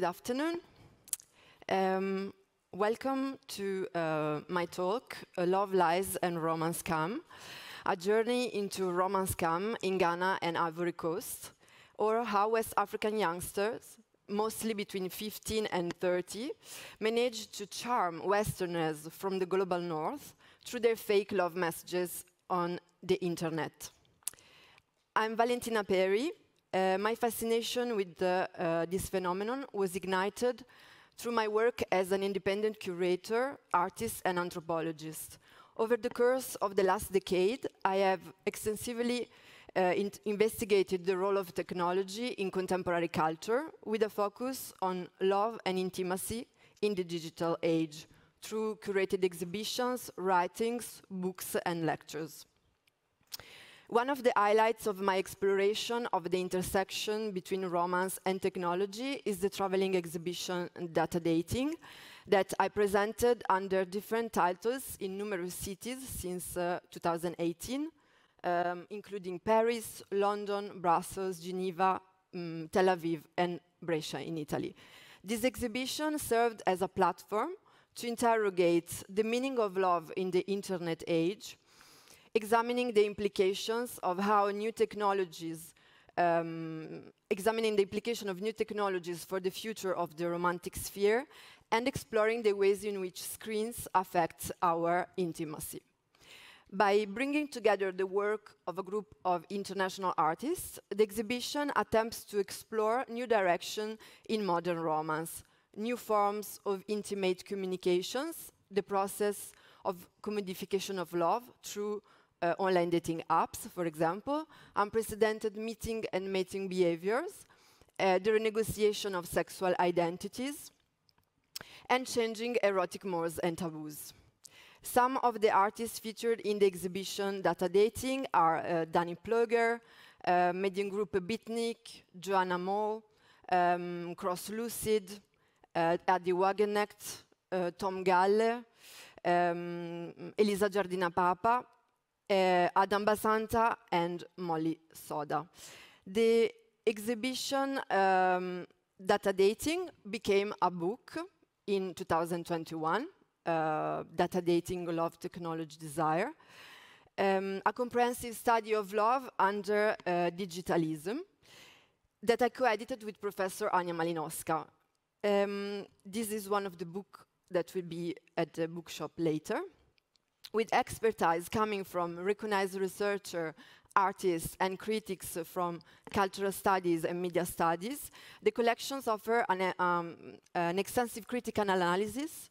Good afternoon. Welcome to my talk, Love, Lies and Romance Scam, a journey into romance scam in Ghana and Ivory Coast, or how West African youngsters, mostly between 15 and 30, manage to charm Westerners from the global north through their fake love messages on the internet. I'm Valentina Peri. My fascination with this phenomenon was ignited through my work as an independent curator, artist, and anthropologist. Over the course of the last decade, I have extensively investigated the role of technology in contemporary culture with a focus on love and intimacy in the digital age through curated exhibitions, writings, books, and lectures. One of the highlights of my exploration of the intersection between romance and technology is the traveling exhibition Data Dating that I presented under different titles in numerous cities since 2018, including Paris, London, Brussels, Geneva, Tel Aviv, and Brescia in Italy. This exhibition served as a platform to interrogate the meaning of love in the internet age, examining the implications of how new technologies, examining the implication of new technologies for the future of the romantic sphere, and exploring the ways in which screens affect our intimacy. By bringing together the work of a group of international artists, the exhibition attempts to explore new directions in modern romance, new forms of intimate communications, the process of commodification of love through online dating apps, for example, unprecedented meeting and mating behaviors, the renegotiation of sexual identities, and changing erotic mores and taboos. Some of the artists featured in the exhibition Data Dating are Danny Plugger, Medium Group Bitnik, Joanna Moll, Cross Lucid, Adi Wagenecht, Tom Galle, Elisa Giardina Papa, Adam Basanta, and Molly Soda. The exhibition Data Dating became a book in 2021, Data Dating, Love, Technology, Desire, a comprehensive study of love under digitalism that I co-edited with Professor Ania Malinowska. This is one of the books that will be at the bookshop later. With expertise coming from recognized researchers, artists, and critics from cultural studies and media studies, the collections offer an extensive critical analysis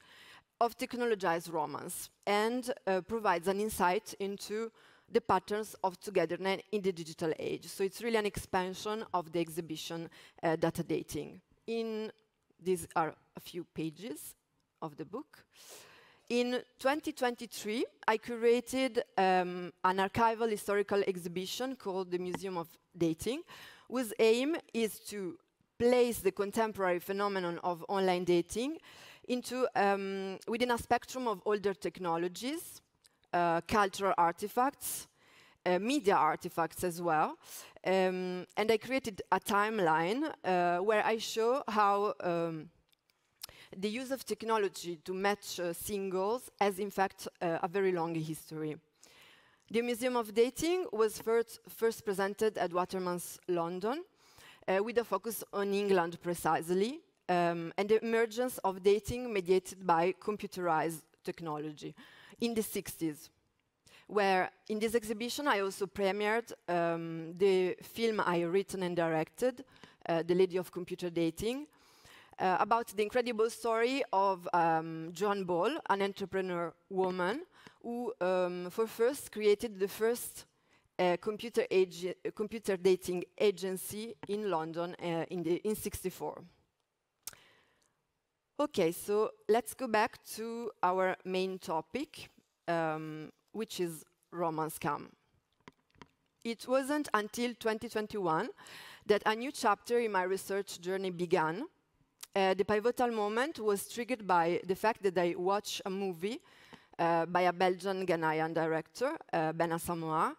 of technologized romance and provides an insight into the patterns of togetherness in the digital age. So it's really an expansion of the exhibition Data Dating. These are a few pages of the book. In 2023, I curated an archival historical exhibition called the Museum of Dating, whose aim is to place the contemporary phenomenon of online dating into within a spectrum of older technologies, cultural artifacts, media artifacts as well. And I created a timeline where I show how the use of technology to match singles has, in fact, a very long history. The Museum of Dating was first presented at Waterman's London, with a focus on England precisely, and the emergence of dating mediated by computerized technology in the 60s, where in this exhibition I also premiered the film I written and directed, The Lady of Computer Dating, about the incredible story of Joan Ball, an entrepreneur woman who first created the first computer dating agency in London in '64. Okay, so let's go back to our main topic, which is romance scam. It wasn't until 2021 that a new chapter in my research journey began. The pivotal moment was triggered by the fact that I watched a movie by a Belgian Ghanaian director, Ben Asamoah,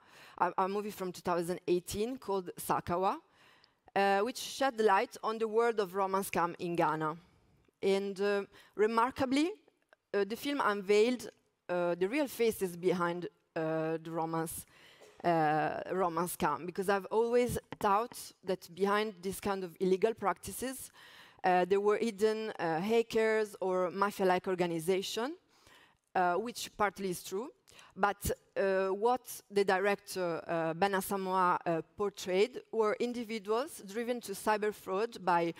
a movie from 2018 called Sakawa, which shed light on the world of romance scam in Ghana. And remarkably, the film unveiled the real faces behind the romance scam, because I've always thought that behind this kind of illegal practices, there were hidden hackers or mafia-like organizations, which partly is true. But what the director, Ben Asamoah, portrayed were individuals driven to cyber fraud by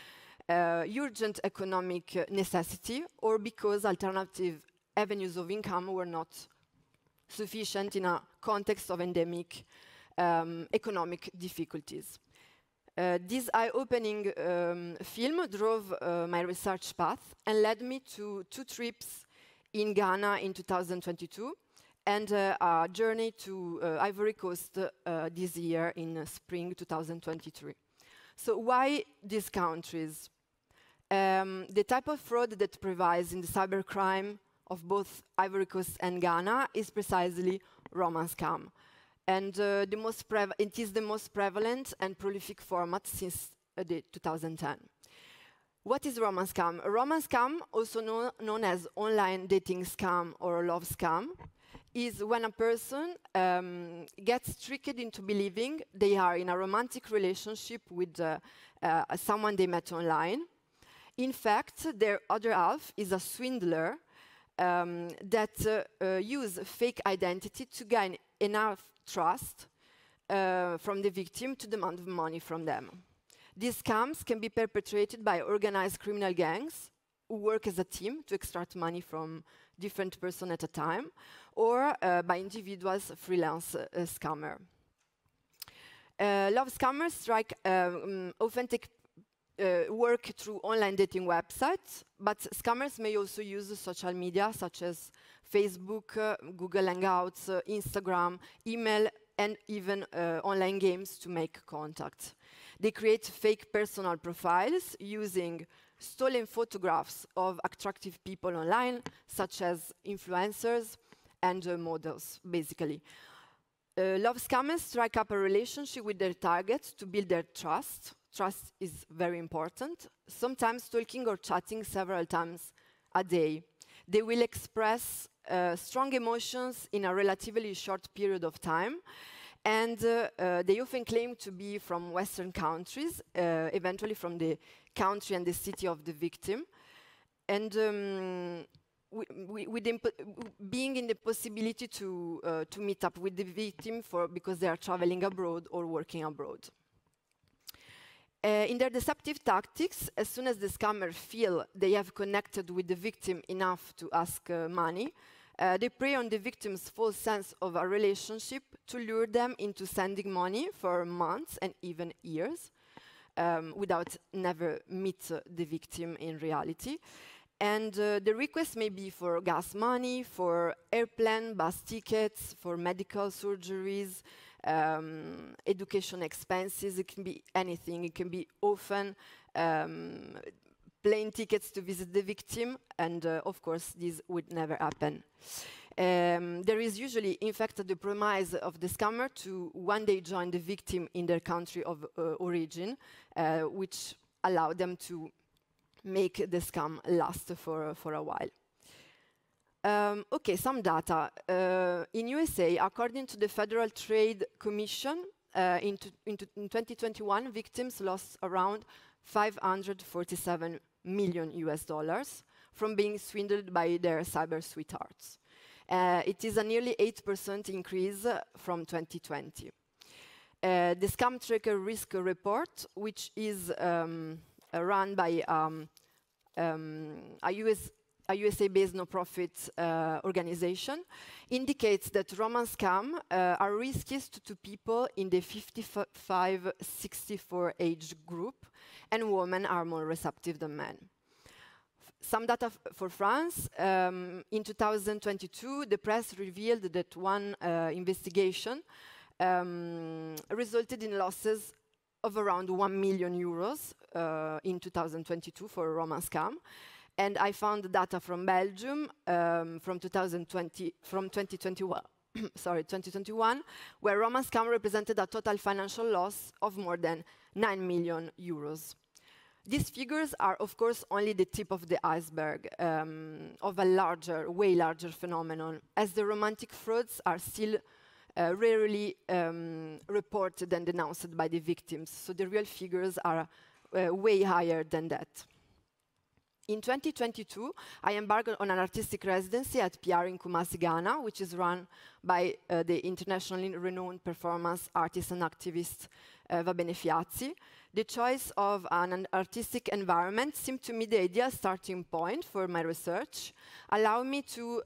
urgent economic necessity or because alternative avenues of income were not sufficient in a context of endemic economic difficulties. This eye-opening film drove my research path and led me to 2 trips in Ghana in 2022 and a journey to Ivory Coast this year in spring 2023. So why these countries? The type of fraud that prevails in the cybercrime of both Ivory Coast and Ghana is precisely romance scam. And it is the most prevalent and prolific format since 2010. What is romance scam? A romance scam, also known as online dating scam or love scam, is when a person gets tricked into believing they are in a romantic relationship with someone they met online. In fact, their other half is a swindler that use fake identity to gain enough trust from the victim to demand money from them. These scams can be perpetrated by organized criminal gangs who work as a team to extract money from different persons at a time, or by individuals, freelance scammer. Love scammers often work through online dating websites, but scammers may also use social media such as Facebook, Google Hangouts, Instagram, email, and even online games to make contact. They create fake personal profiles using stolen photographs of attractive people online, such as influencers and models, basically. Love scammers strike up a relationship with their targets to build their trust. Trust is very important, sometimes talking or chatting several times a day. They will express strong emotions in a relatively short period of time, and they often claim to be from Western countries, eventually from the country and the city of the victim. And being in the possibility to meet up with the victim because they are traveling abroad or working abroad. In their deceptive tactics, as soon as the scammer feel they have connected with the victim enough to ask money, they prey on the victim's false sense of a relationship to lure them into sending money for months and even years, without never meet the victim in reality. And the request may be for gas money, for airplane, bus tickets, for medical surgeries, education expenses. It can be anything. It can be often plane tickets to visit the victim, and of course this would never happen. There is usually, in fact, the promise of the scammer to one day join the victim in their country of origin, which allow them to make the scam last for a while. Okay, some data. In USA, according to the Federal Trade Commission, in 2021, victims lost around $547 million from being swindled by their cyber sweethearts. It is a nearly 8% increase from 2020. The Scam Tracker Risk Report, which is run by a USA-based no-profit organization, indicates that romance scams are riskiest to people in the 55-64 age group, and women are more receptive than men. Some data for France. In 2022, the press revealed that one investigation resulted in losses of around €1 million in 2022 for a romance scam. And I found data from Belgium from 2021, sorry, 2021, where romance scam represented a total financial loss of more than 9 million euros. These figures are, of course, only the tip of the iceberg of a larger, way larger phenomenon, as the romantic frauds are still rarely reported and denounced by the victims. So the real figures are way higher than that. In 2022, I embarked on an artistic residency at PR in Kumasi, Ghana, which is run by the internationally renowned performance artist and activist Vabene Fiazzi. The choice of an artistic environment seemed to me the ideal starting point for my research, allowing me to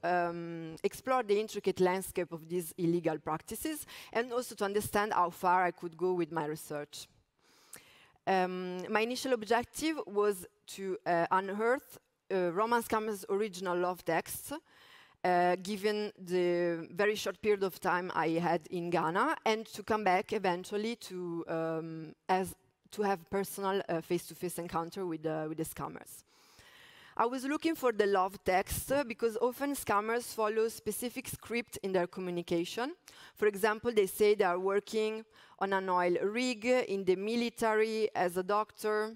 explore the intricate landscape of these illegal practices and also to understand how far I could go with my research. My initial objective was to unearth Roman scammers' original love texts, given the very short period of time I had in Ghana, and to come back eventually to have personal face-to-face encounter with the scammers. I was looking for the love text because often scammers follow specific script in their communication. For example, they say they are working on an oil rig, in the military, as a doctor,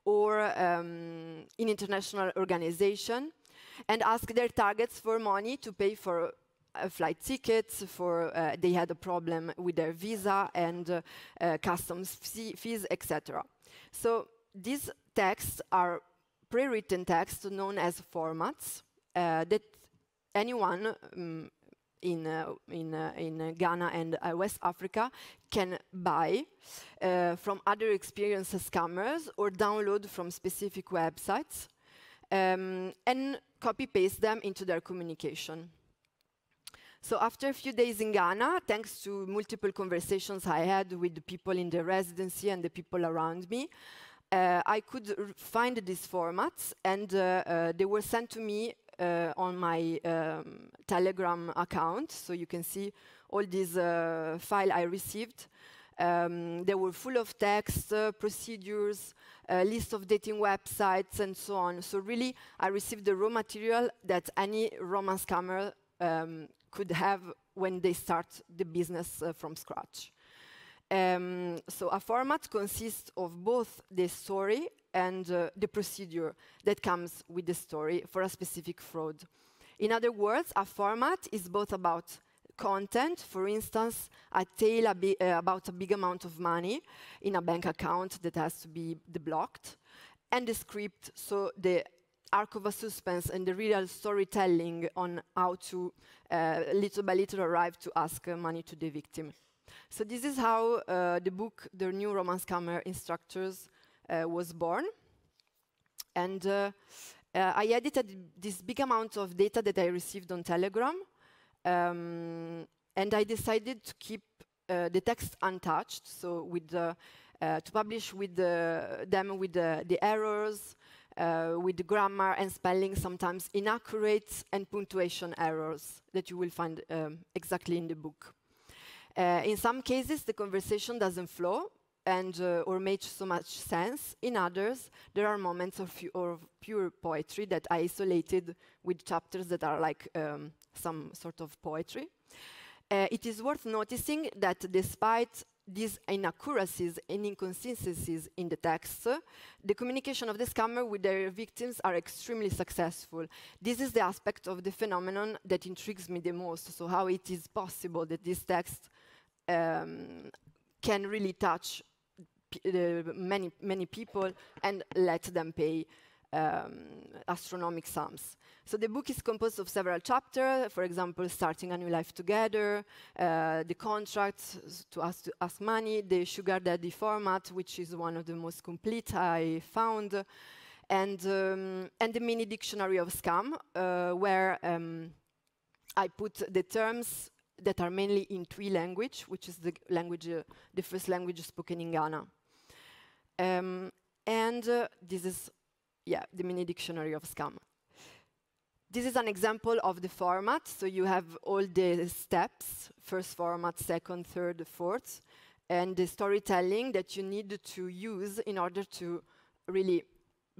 or in international organization, and ask their targets for money to pay for flight tickets, for they had a problem with their visa and customs fees, etc. So these texts are pre-written texts known as formats that anyone in Ghana and West Africa can buy from other experienced scammers or download from specific websites and copy-paste them into their communication. So after a few days in Ghana, thanks to multiple conversations I had with the people in the residency and the people around me, I could find these formats, and they were sent to me on my Telegram account. So you can see all these files I received. They were full of text, procedures, list of dating websites, and so on. So really, I received the raw material that any Roman scammer could have when they start the business from scratch. So a format consists of both the story and the procedure that comes with the story for a specific fraud. In other words, a format is both about content, for instance, a tale about a big amount of money in a bank account that has to be deblocked, and the script, so the arc of a suspense and the real storytelling on how to, little by little, arrive to ask money to the victim. So this is how the book, The New Roman Scammer Instructors, was born. And I edited this big amount of data that I received on Telegram, and I decided to keep the text untouched, so with to publish with them with the errors, with the grammar and spelling, sometimes inaccurate, and punctuation errors that you will find exactly in the book. In some cases, the conversation doesn't flow and or make so much sense. In others, there are moments of pure poetry that I isolated with chapters that are like some sort of poetry. It is worth noticing that despite these inaccuracies and inconsistencies in the text, the communication of the scammer with their victims are extremely successful. This is the aspect of the phenomenon that intrigues me the most, so how it is possible that this text can really touch many people and let them pay astronomical sums. So the book is composed of several chapters, for example, starting a new life together, the contracts to ask money, the sugar daddy format, which is one of the most complete I found, and the mini dictionary of scam, where I put the terms that are mainly in Twi language, which is the language, the first language spoken in Ghana. This is, the mini dictionary of scam. This is an example of the format. So you have all the steps, first format, second, third, fourth, and the storytelling that you need to use in order to really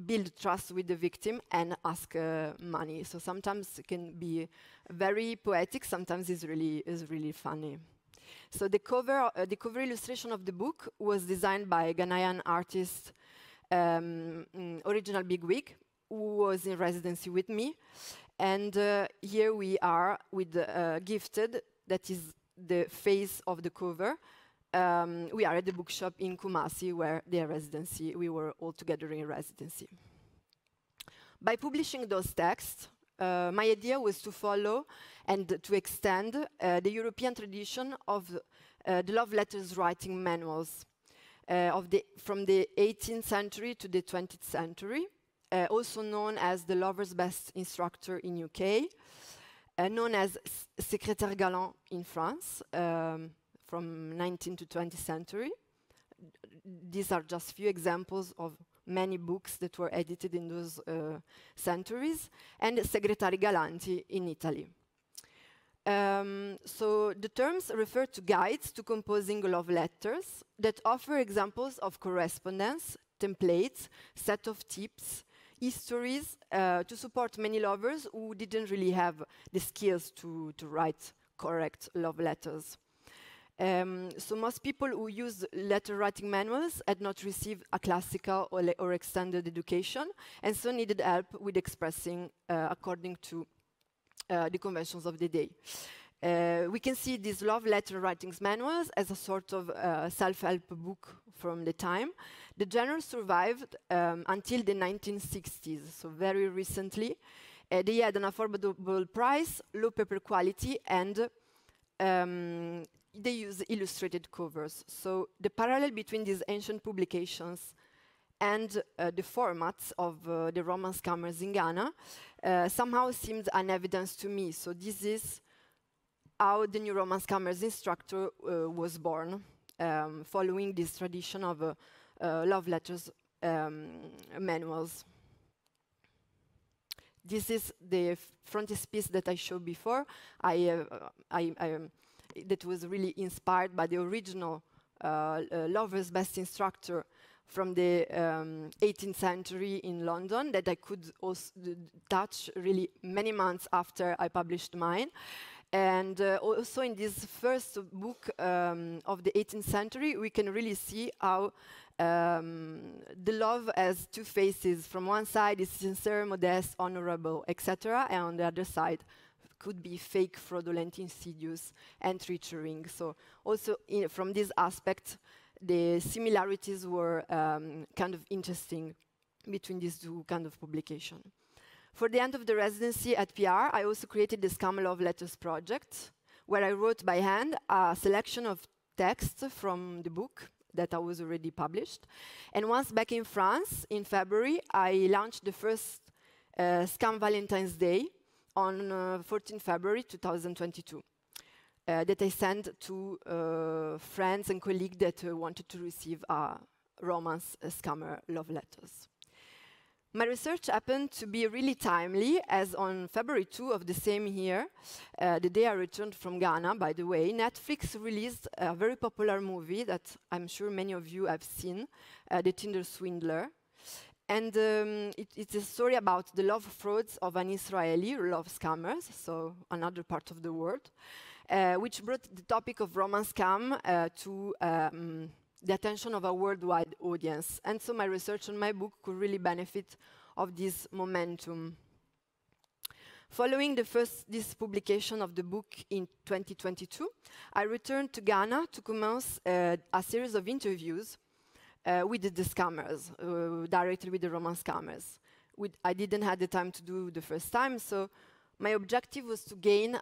build trust with the victim and ask money. So sometimes it can be very poetic, sometimes it's really funny. So the cover illustration of the book was designed by a Ghanaian artist, original bigwig, who was in residency with me. And here we are with Gifted, that is the face of the cover. We are at the bookshop in Kumasi, where their residency, we were all together in residency. By publishing those texts, my idea was to follow and to extend the European tradition of the love letters writing manuals from the 18th century to the 20th century, also known as the Lover's Best Instructor in UK, known as Secrétaire Galant in France, from 19th to 20th century. These are just few examples of many books that were edited in those centuries, and Segretari Galanti in Italy. So the terms refer to guides to composing love letters that offer examples of correspondence, templates, set of tips, histories to support many lovers who didn't really have the skills to write correct love letters. So most people who use letter writing manuals had not received a classical or extended education, and so needed help with expressing according to the conventions of the day. We can see these love letter writings manuals as a sort of self-help book from the time. The genre survived until the 1960s, so very recently. They had an affordable price, low paper quality, and they use illustrated covers. So the parallel between these ancient publications and the formats of the romance cameras in Ghana somehow seemed an evidence to me. So this is how the new romance cameras Instructor was born, following this tradition of love letters manuals. This is the frontispiece that I showed before. That was really inspired by the original Lover's Best Instructor from the 18th century in London, that I could also touch really many months after I published mine. And also in this first book of the 18th century, we can really see how the love has two faces. From one side is sincere, modest, honorable, etc. And on the other side could be fake, fraudulent, insidious, and treacherous. So also from this aspect, the similarities were kind of interesting between these two kind of publications. For the end of the residency at PR, I also created the Scam Love Letters project, where I wrote by hand a selection of texts from the book that I was already published. And once back in France, in February, I launched the first Scam Valentine's Day on 14 February 2022, that I sent to friends and colleagues that wanted to receive romance scammer love letters. My research happened to be really timely, as on February 2 of the same year, the day I returned from Ghana, by the way, Netflix released a very popular movie that I'm sure many of you have seen, The Tinder Swindler. And it's a story about the love frauds of an Israeli love scammers, so another part of the world, which brought the topic of romance scam to the attention of a worldwide audience. And so my research on my book could really benefit of this momentum. Following this publication of the book in 2022, I returned to Ghana to commence a series of interviews with the scammers, directly with the romance scammers. I didn't have the time to do the first time, so my objective was to gain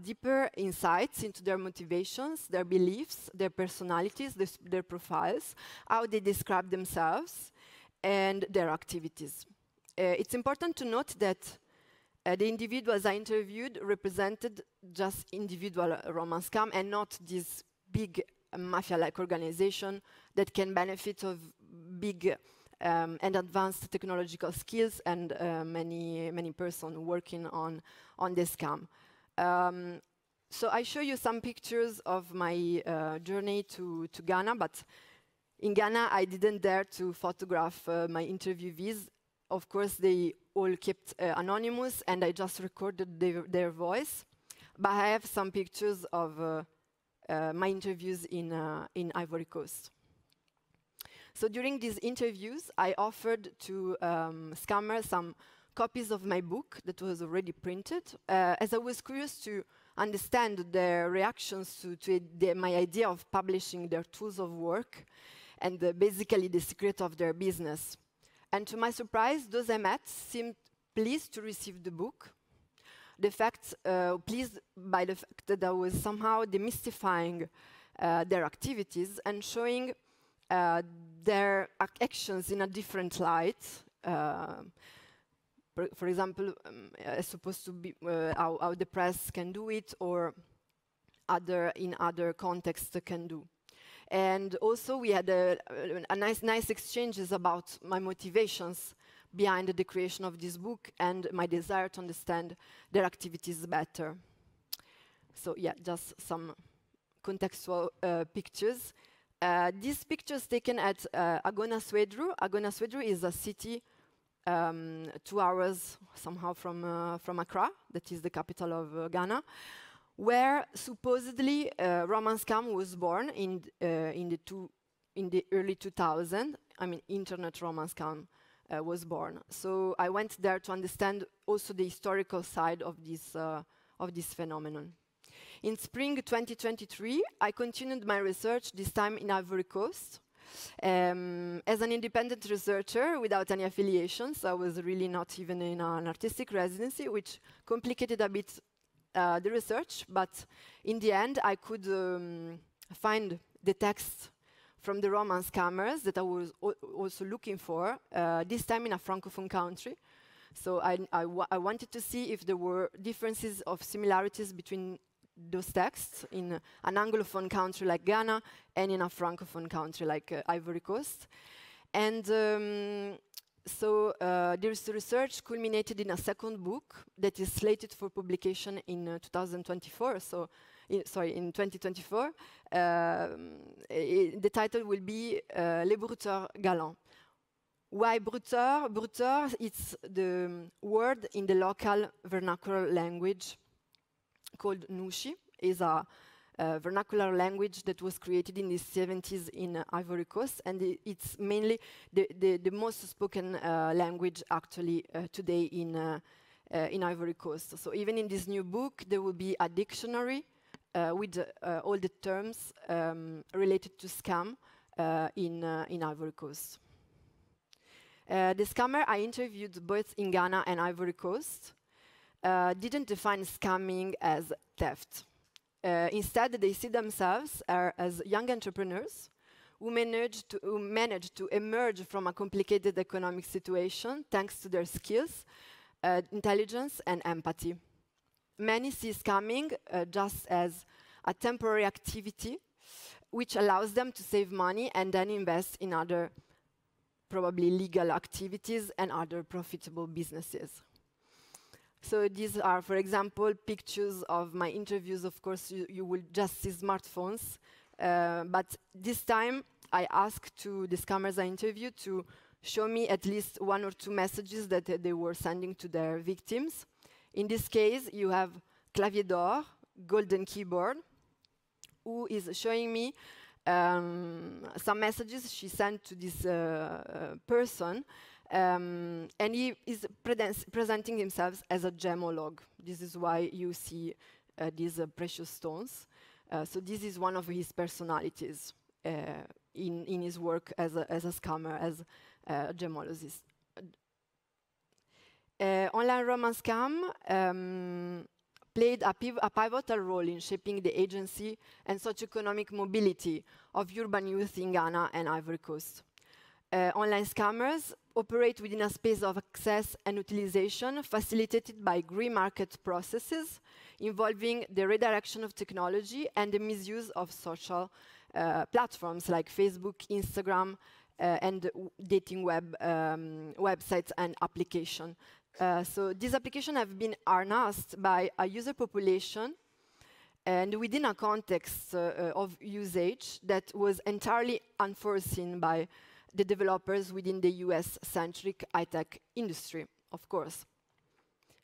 deeper insights into their motivations, their beliefs, their personalities, their profiles, how they describe themselves, and their activities. It's important to note that the individuals I interviewed represented just individual romance scam and not this big mafia-like organization that can benefit of big and advanced technological skills and many persons working on this scam. So I show you some pictures of my journey to Ghana, but in Ghana I didn't dare to photograph my interviewees. Of course, they all kept anonymous, and I just recorded their voice. But I have some pictures of my interviews in Ivory Coast. So during these interviews, I offered to scammers some copies of my book that was already printed, as I was curious to understand their reactions to my idea of publishing their tools of work and basically the secret of their business. And to my surprise, those I met seemed pleased to receive the book. Pleased by the fact that I was somehow demystifying their activities and showing their actions in a different light. For example, as supposed to be how the press can do it, or in other contexts can do. And also we had a nice exchanges about my motivations behind the creation of this book and my desire to understand their activities better. So yeah, just some contextual pictures. These pictures taken at Agona Swedru. Agona Swedru is a city 2 hours somehow from Accra, that is the capital of Ghana, where supposedly Roman scam was born in the early 2000s. I mean, internet Roman scam was born. So I went there to understand also the historical side of this phenomenon. In spring 2023, I continued my research, this time in Ivory Coast. As an independent researcher without any affiliations, I was really not even in an artistic residency, which complicated a bit the research, but in the end I could find the text from the Roman scammers that I was also looking for, this time in a Francophone country. So I wanted to see if there were differences of similarities between those texts in an Anglophone country like Ghana and in a Francophone country like Ivory Coast. And so this research culminated in a second book that is slated for publication in 2024. So, in 2024. The title will be Les brouteurs galants. Why brouteur? Brouteur, it's the word in the local vernacular language called Nushi. Is a vernacular language that was created in the 70s in Ivory Coast, and it's mainly the most spoken language actually today in Ivory Coast. So even in this new book, there will be a dictionary with all the terms related to scam in Ivory Coast. The scammer I interviewed both in Ghana and Ivory Coast didn't define scamming as theft. Instead, they see themselves as young entrepreneurs who managed to emerge from a complicated economic situation thanks to their skills, intelligence, and empathy. Many see scamming just as a temporary activity which allows them to save money and then invest in other probably legal activities and other profitable businesses. So these are, for example, pictures of my interviews. Of course, you will just see smartphones. But this time, I asked to the scammers I interviewed to show me at least 1 or 2 messages that they were sending to their victims. In this case, you have Clavier d'Or, golden keyboard, who is showing me some messages she sent to this person. And he is presenting himself as a gemolog. This is why you see these precious stones. So this is one of his personalities in his work as a scammer, as a gemologist. Online romance scam played a pivotal role in shaping the agency and socioeconomic mobility of urban youth in Ghana and Ivory Coast. Online scammers operate within a space of access and utilization facilitated by grey market processes involving the redirection of technology and the misuse of social platforms like Facebook, Instagram, and dating websites and applications. So these applications have been harnessed by a user population and within a context of usage that was entirely unforeseen by the developers within the US-centric high-tech industry, of course.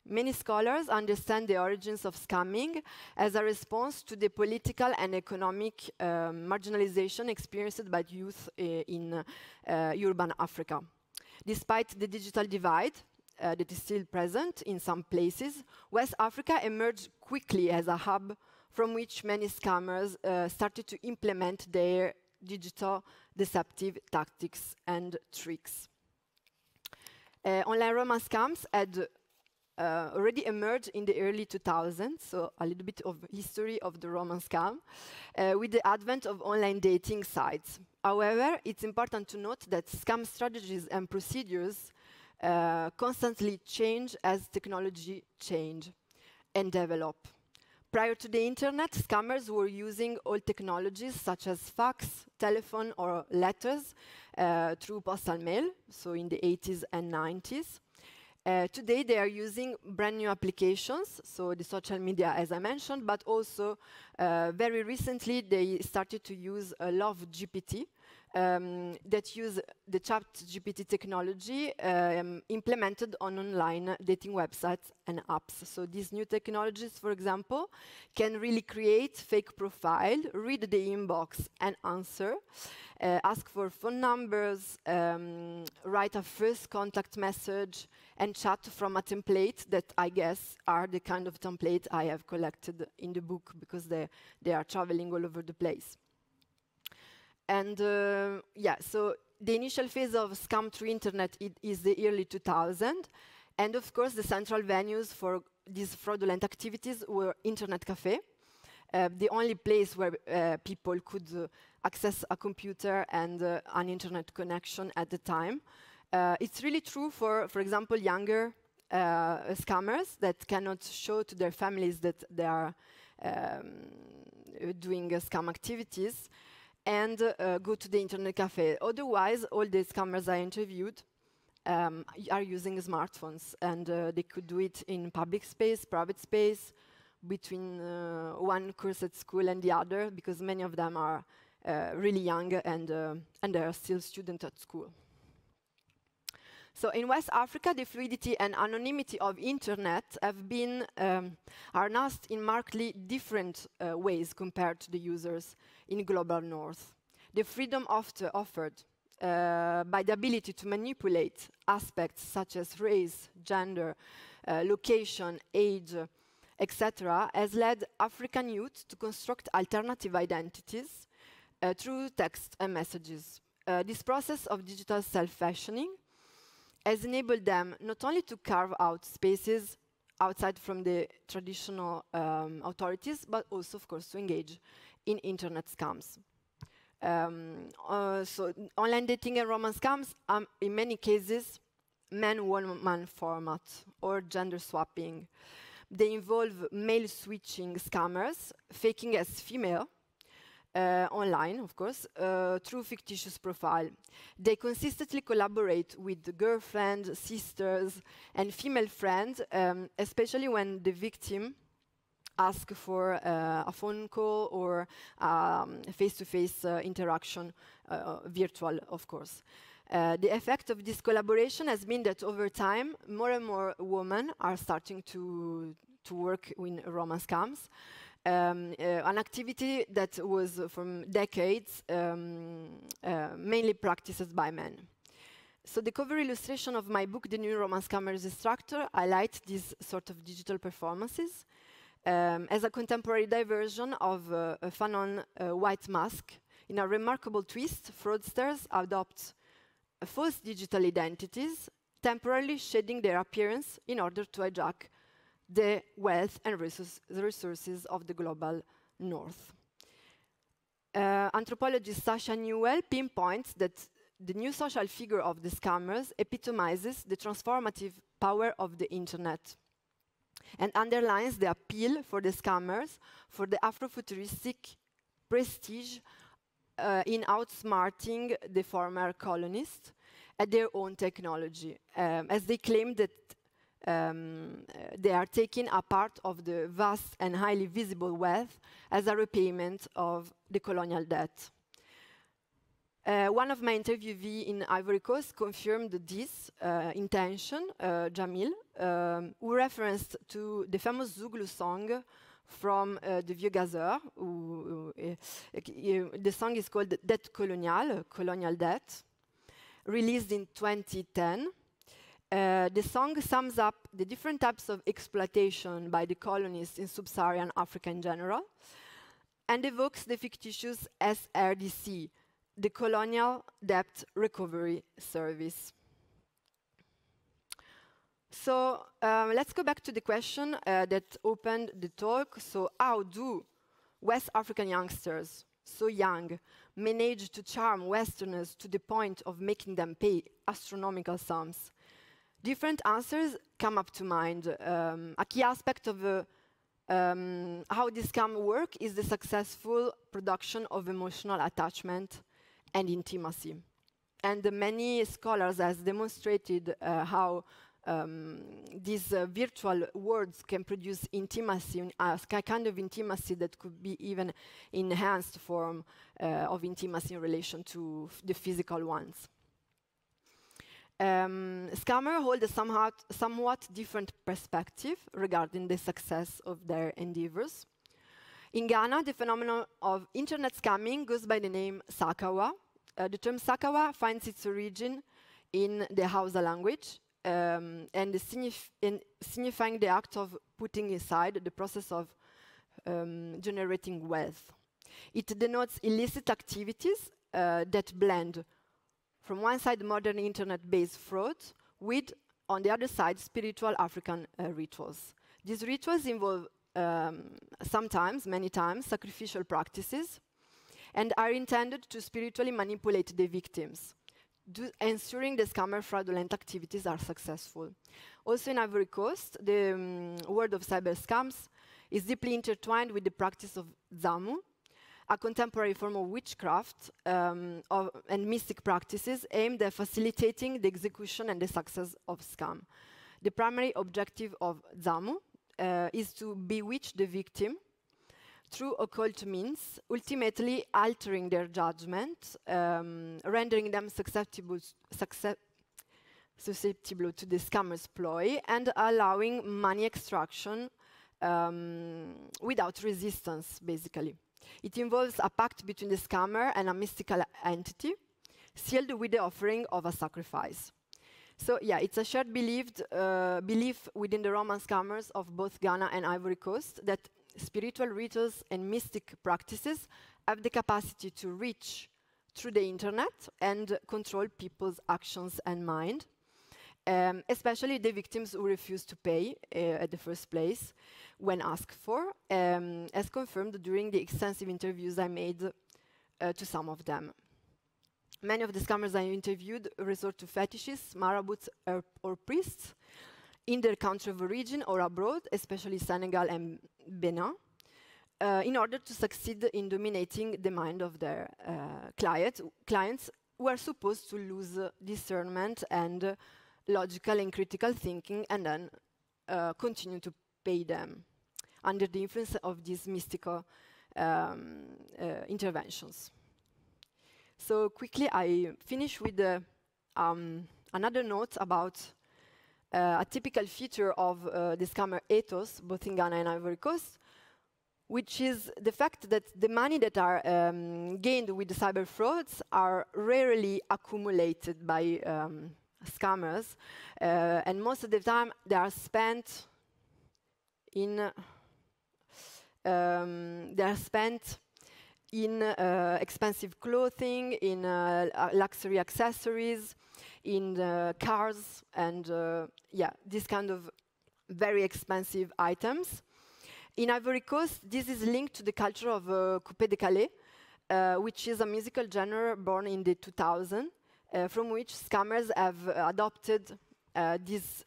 Many scholars understand the origins of scamming as a response to the political and economic marginalization experienced by youth in urban Africa. Despite the digital divide that is still present in some places, West Africa emerged quickly as a hub from which many scammers started to implement their digital deceptive tactics and tricks. Online romance scams had already emerged in the early 2000s, so a little bit of history of the romance scam, with the advent of online dating sites. However, it's important to note that scam strategies and procedures constantly change as technology change and develop. Prior to the internet, scammers were using old technologies such as fax, telephone, or letters through postal mail, so in the 80s and 90s. Today, they are using brand new applications, so the social media, as I mentioned, but also very recently, they started to use Love GPT that use the chat GPT technology implemented on online dating websites and apps. So these new technologies, for example, can really create fake profile, read the inbox and answer, ask for phone numbers, write a first contact message, and chat from a template that I guess are the kind of template I have collected in the book because they are traveling all over the place. And yeah, so the initial phase of scam through internet is the early 2000s. And of course, the central venues for these fraudulent activities were internet cafe, the only place where people could access a computer and an internet connection at the time. It's really true for example, younger scammers that cannot show to their families that they are doing scam activities and go to the internet cafe. Otherwise, all the scammers I interviewed are using smartphones, and they could do it in public space, private space, between one course at school and the other, because many of them are really young and they are still students at school. So in West Africa, the fluidity and anonymity of internet have been harnessed in markedly different ways compared to the users in global north. The freedom offered by the ability to manipulate aspects such as race, gender, location, age, etc., has led African youth to construct alternative identities through text and messages. This process of digital self-fashioning has enabled them not only to carve out spaces outside from the traditional authorities, but also, of course, to engage in internet scams. So online dating and romance scams, in many cases, man-woman format or gender swapping. They involve male switching scammers, faking as female, online, of course, through fictitious profile. They consistently collaborate with girlfriends, sisters, and female friends, especially when the victim asks for a phone call or face-to-face interaction, virtual, of course. The effect of this collaboration has been that over time, more and more women are starting to work in romance scams. An activity that was from decades mainly practiced by men. So the cover illustration of my book, The New Romance Scammers Instructor, highlights these sort of digital performances as a contemporary diversion of a Fanon white mask. In a remarkable twist, fraudsters adopt false digital identities, temporarily shading their appearance in order to hijack the wealth and resources of the global north. Anthropologist Sasha Newell pinpoints that the new social figure of the scammers epitomizes the transformative power of the internet and underlines the appeal for the scammers for the Afrofuturistic prestige in outsmarting the former colonists at their own technology, as they claim that they are taking a part of the vast and highly visible wealth as a repayment of the colonial debt. One of my interviewees in Ivory Coast confirmed this intention, Jamil, who referenced to the famous Zouglou song from the Vieux Gazeur. The song is called Dette coloniale, colonial debt, released in 2010. The song sums up the different types of exploitation by the colonists in sub-Saharan Africa in general, and evokes the fictitious SRDC, the Colonial Debt Recovery Service. So let's go back to the question that opened the talk. So how do West African youngsters, so young, manage to charm Westerners to the point of making them pay astronomical sums? Different answers come up to mind. A key aspect of how this can work is the successful production of emotional attachment and intimacy. And many scholars have demonstrated how these virtual worlds can produce intimacy, a kind of intimacy that could be even enhanced form of intimacy in relation to the physical ones. Scammers hold a somewhat different perspective regarding the success of their endeavors. In Ghana, the phenomenon of internet scamming goes by the name Sakawa. The term Sakawa finds its origin in the Hausa language, and signifying the act of putting aside the process of generating wealth. It denotes illicit activities that blend, from one side, modern internet-based fraud with, on the other side, spiritual African rituals. These rituals involve sometimes, many times, sacrificial practices and are intended to spiritually manipulate the victims, ensuring the scammer fraudulent activities are successful. Also in Ivory Coast, the world of cyber scams is deeply intertwined with the practice of Zamu, a contemporary form of witchcraft and mystic practices aimed at facilitating the execution and the success of scam. The primary objective of Zamu is to bewitch the victim through occult means, ultimately altering their judgment, rendering them susceptible to the scammer's ploy, and allowing money extraction without resistance, basically. It involves a pact between the scammer and a mystical entity, sealed with the offering of a sacrifice. So yeah, it's a shared belief within the Roman scammers of both Ghana and Ivory Coast that spiritual rituals and mystic practices have the capacity to reach through the internet and control people's actions and mind, especially the victims who refuse to pay at the first place when asked for, as confirmed during the extensive interviews I made to some of them. Many of the scammers I interviewed resort to fetishists, marabouts, or priests in their country of origin or abroad, especially Senegal and Benin, in order to succeed in dominating the mind of their clients who are supposed to lose discernment and logical and critical thinking, and then continue to pay them under the influence of these mystical interventions. So quickly, I finish with another note about a typical feature of the scammer ethos, both in Ghana and Ivory Coast, which is the fact that the money that are gained with the cyber frauds are rarely accumulated by scammers, and most of the time they are spent in expensive clothing, in luxury accessories, in cars, and yeah, this kind of very expensive items. In Ivory Coast, this is linked to the culture of coupé décalé, which is a musical genre born in the 2000s, from which scammers have adopted this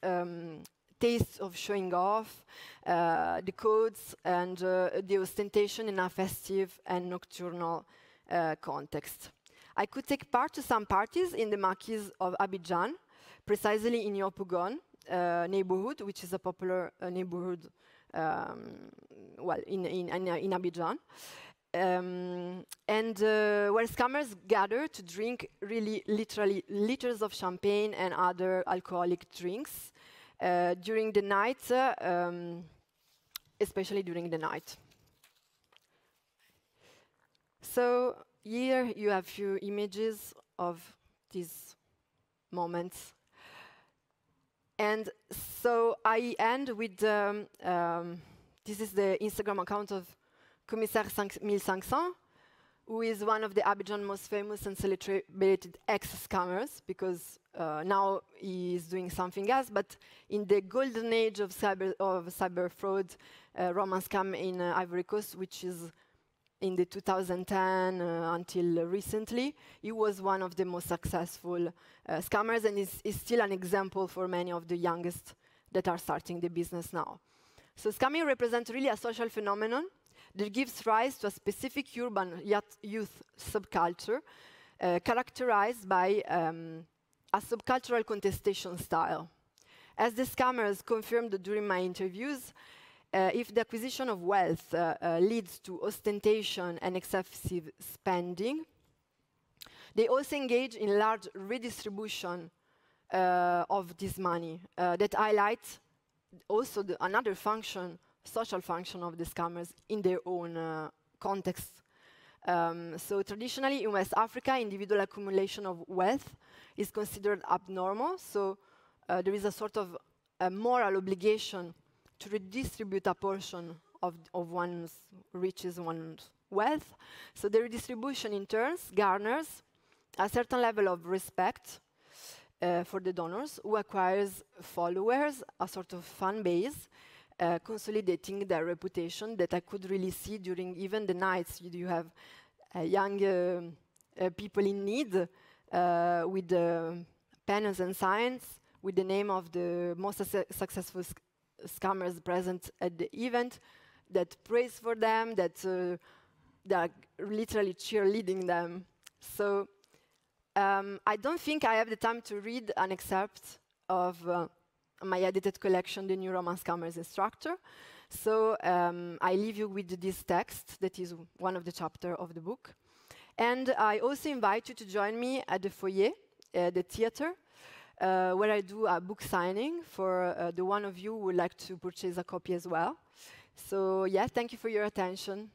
taste of showing off, the codes, and the ostentation in a festive and nocturnal context. I could take part to some parties in the maquis of Abidjan, precisely in Yopougon neighborhood, which is a popular neighborhood in Abidjan. where scammers gather to drink really literally liters of champagne and other alcoholic drinks during the night, especially during the night. So here you have few images of these moments. And so I end with, this is the Instagram account of Commissaire 5500, who is one of the Abidjan most famous and celebrated ex-scammers, because now he is doing something else. But in the golden age of cyber fraud, romance scam in Ivory Coast, which is in the 2010 until recently, he was one of the most successful scammers, and is still an example for many of the youngest that are starting the business now. So scamming represents really a social phenomenon that gives rise to a specific urban youth subculture characterized by a subcultural contestation style. As the scammers confirmed during my interviews, if the acquisition of wealth leads to ostentation and excessive spending, they also engage in large redistribution of this money that highlights also another function, social function of the scammers in their own context. So traditionally in West Africa, individual accumulation of wealth is considered abnormal, so there is a sort of a moral obligation to redistribute a portion of one's riches, one's wealth. So the redistribution in turn garners a certain level of respect for the donors, who acquires followers, a sort of fan base, consolidating their reputation that I could really see during even the nights. You have young people in need with pennants and signs with the name of the most successful scammers present at the event, that praise for them, that they are literally cheerleading them. So I don't think I have the time to read an excerpt of my edited collection, The New Romance Scammers Instructor. So I leave you with this text that is one of the chapters of the book. And I also invite you to join me at the foyer, the theater, where I do a book signing for the one of you who would like to purchase a copy as well. So yeah, thank you for your attention.